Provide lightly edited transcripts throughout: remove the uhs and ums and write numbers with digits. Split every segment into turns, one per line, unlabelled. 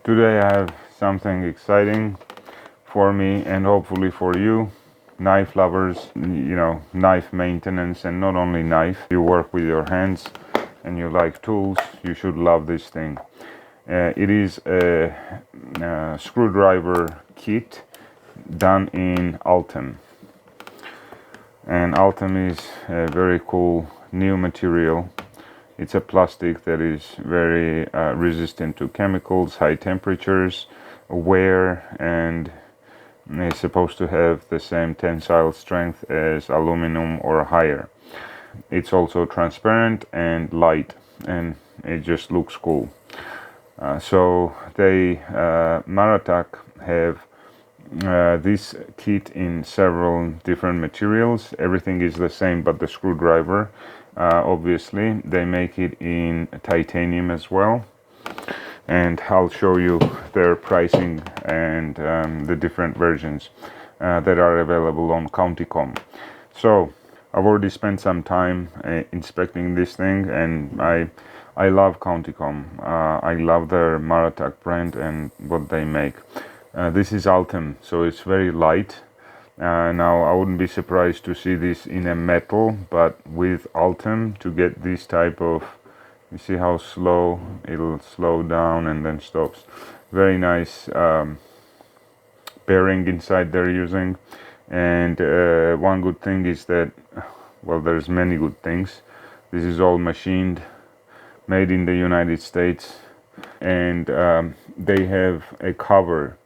Today I have something exciting for me and hopefully for you, knife lovers, knife maintenance, and not only knife. You work with your hands and you like tools, you should love this thing. It is a screwdriver kit done in Ultem. And Ultem is a very cool new material. It's a plastic that is very resistant to chemicals, high temperatures, wear, and is supposed to have the same tensile strength as aluminum or higher. It's also transparent and light, and it just looks cool. So they Maratac have this kit in several different materials. Everything is the same but the screwdriver. Obviously they make it in titanium as well, and I'll show you their pricing and the different versions that are available on Counticom. So I've already spent some time inspecting this thing, and I love Counticom. I love their Maratac brand and what they make. This is Ultem, so it's very light. Now I wouldn't be surprised to see this in a metal, but with Ultem, to get this type of, you see how slow it'll slow down and then stops. Very nice bearing inside they're using. And one good thing is that, well, there's many good things. This is all machined, made in the United States, and they have a cover,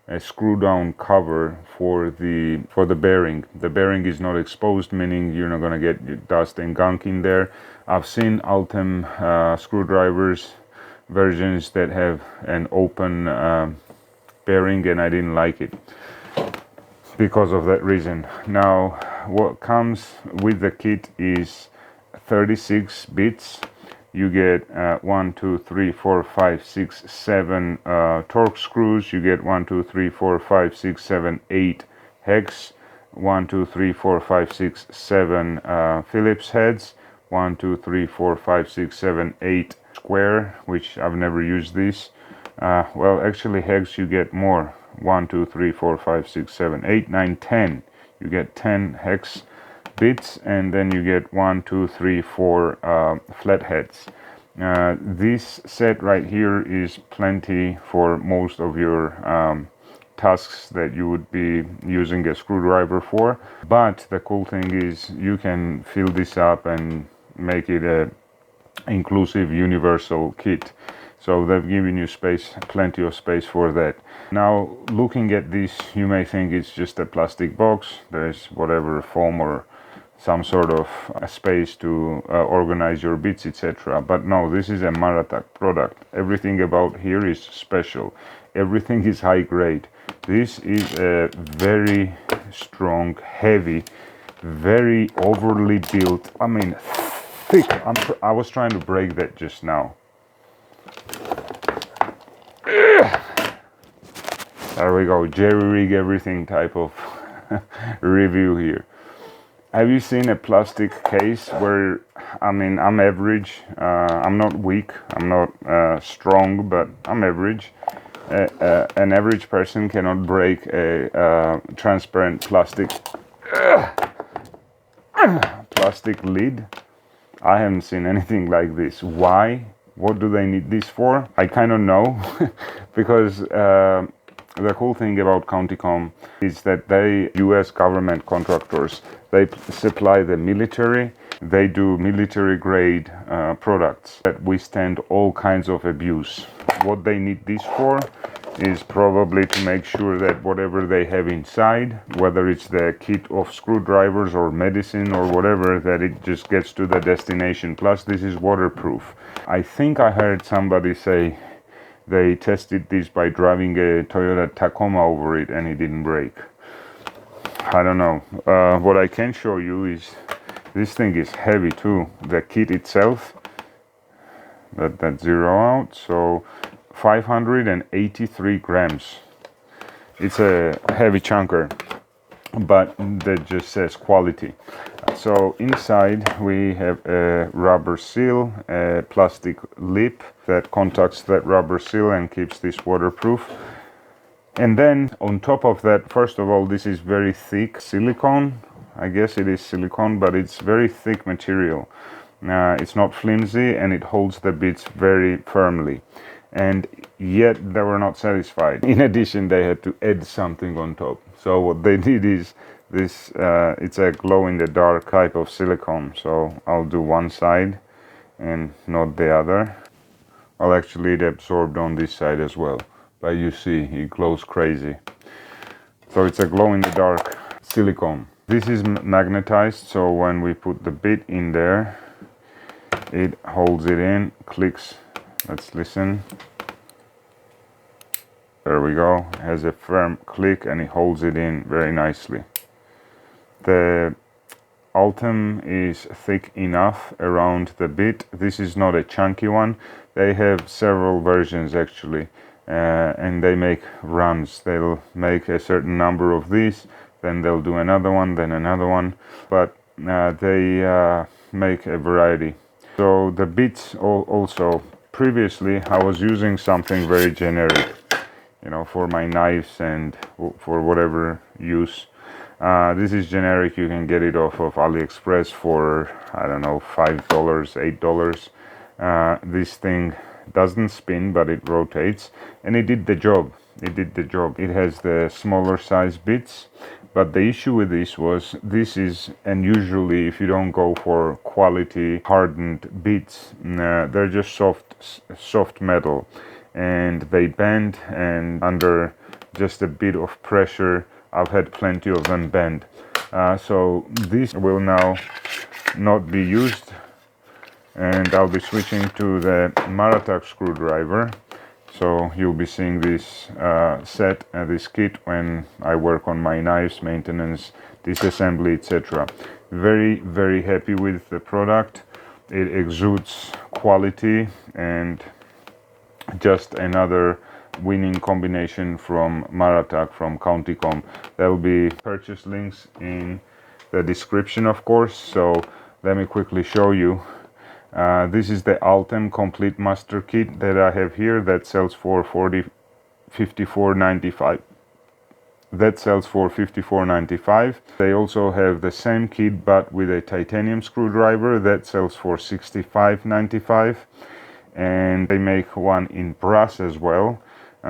a screw down cover for the bearing. The bearing is not exposed, meaning you're not gonna get dust and gunk in there. I've seen Ultem screwdrivers versions that have an open bearing, and I didn't like it because of that reason. Now what comes with the kit is 36 bits. You get 1, 2, 3, 4, 5, 6, 7 torque screws. You get 1, 2, 3, 4, 5, 6, 7, 8 hex. 1, 2, 3, 4, 5, 6, 7 Phillips heads. 1, 2, 3, 4, 5, 6, 7, 8 square, which I've never used this. Well, actually hex you get more. 1, 2, 3, 4, 5, 6, 7, 8, 9, 10. You get 10 hex bits, and then you get 1, 2, 3, 4 flatheads. This set right here is plenty for most of your tasks that you would be using a screwdriver for. But the cool thing is you can fill this up and make it a inclusive universal kit. So they've given you space, plenty of space for that. Now looking at this, you may think it's just a plastic box. There's whatever foam or some sort of space to organize your bits, etc. But no, this is a Maratac product. Everything about here is special. Everything is high grade. This is a very strong, heavy, very overly built, I mean thick. I was trying to break that just now. There we go, jerry rig everything type of review here. Have you seen a plastic case where, I mean, I'm average, I'm not weak, I'm not strong, but I'm average. An average person cannot break a transparent plastic lid. I haven't seen anything like this. Why? What do they need this for? I kind of know because the cool thing about Counticom is that they, US government contractors, they supply the military. They do military grade products that withstand all kinds of abuse. What they need this for is probably to make sure that whatever they have inside, whether it's the kit of screwdrivers or medicine or whatever, that it just gets to the destination. Plus this is waterproof. I think I heard somebody say they tested this by driving a Toyota Tacoma over it and it didn't break. I don't know. What I can show you is this thing is heavy too. The kit itself, that zero out, so 583 grams. It's a heavy chunker, but that just says quality. So inside we have a rubber seal, a plastic lip that contacts that rubber seal and keeps this waterproof. And then on top of that, first of all, this is very thick silicone. I guess it is silicone, but it's very thick material. It's not flimsy, and it holds the bits very firmly. And yet they were not satisfied. In addition, they had to add something on top. So what they did is this, it's a glow-in-the-dark type of silicone. So I'll do one side and not the other. Well, actually it absorbed on this side as well, but you see it glows crazy. So it's a glow-in-the-dark silicone. This is magnetized, so when we put the bit in there, it holds it in, clicks. Let's listen. There we go. It has a firm click and it holds it in very nicely. The Ultem is thick enough around the bit. This is not a chunky one. They have several versions actually, and they make runs. They'll make a certain number of these, then they'll do another one, then another one, but they make a variety. So the bits also, previously I was using something very generic, you know, for my knives and for whatever use. This is generic. You can get it off of AliExpress for, I don't know, $5, $8. This thing doesn't spin, but it rotates, and it did the job. It has the smaller size bits, but the issue with this was, this is, and usually if you don't go for quality hardened bits, they're just soft metal, and they bend, and under just a bit of pressure I've had plenty of them bend. So this will now not be used, and I'll be switching to the Maratac screwdriver. So you'll be seeing this this kit when I work on my knives, maintenance, disassembly, etc. Very, very happy with the product. It exudes quality, and just another winning combination from Maratac, from Counticom. There will be purchase links in the description, of course. So let me quickly show you. This is the Ultem Complete Master Kit that I have here, that sells for $54.95. That sells for $54.95. They also have the same kit but with a titanium screwdriver that sells for $65.95. And they make one in brass as well.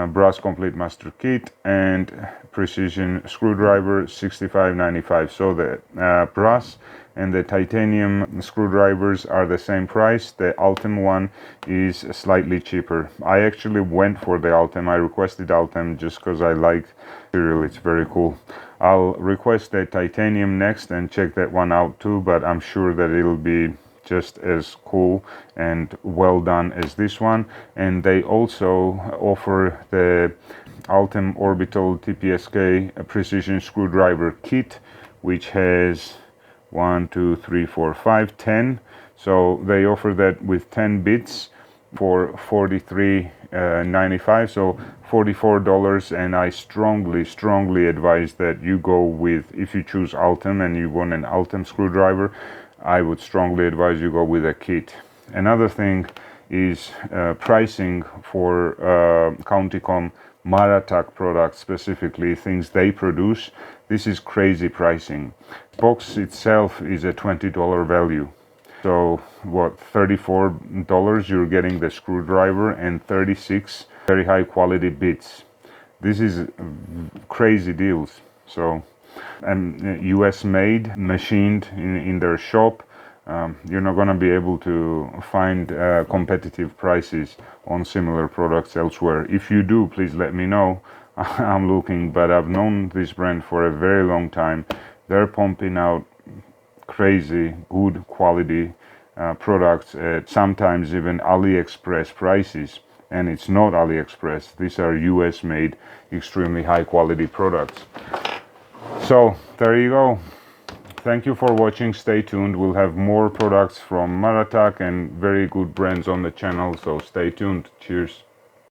Brass Complete Master Kit and precision screwdriver, $65.95. So the brass and the titanium screwdrivers are the same price. The Ultem one is slightly cheaper. I actually went for the Ultem. I requested Ultem just because I like material. It's very cool. I'll request the titanium next and check that one out too, but I'm sure that it'll be just as cool and well done as this one. And they also offer the Ultem Orbital TPSK precision screwdriver kit, which has 10. So they offer that with 10 bits for $43.95, so $44. And I strongly advise that you go with, if you choose Ultem and you want an Ultem screwdriver, I would strongly advise you go with a kit. Another thing is pricing for Counticom Maratac products, specifically things they produce. This is crazy pricing. Box itself is a $20 value. So what, $34 you're getting the screwdriver and 36 very high quality bits. This is crazy deals. So, and US made, machined in their shop. You're not going to be able to find competitive prices on similar products elsewhere. If you do, please let me know. I'm looking, but I've known this brand for a very long time. They're pumping out crazy good quality products at sometimes even AliExpress prices, and it's not AliExpress. These are US made, extremely high quality products. So there you go. Thank you for watching. Stay tuned. We'll have more products from Maratac and very good brands on the channel, so stay tuned. Cheers.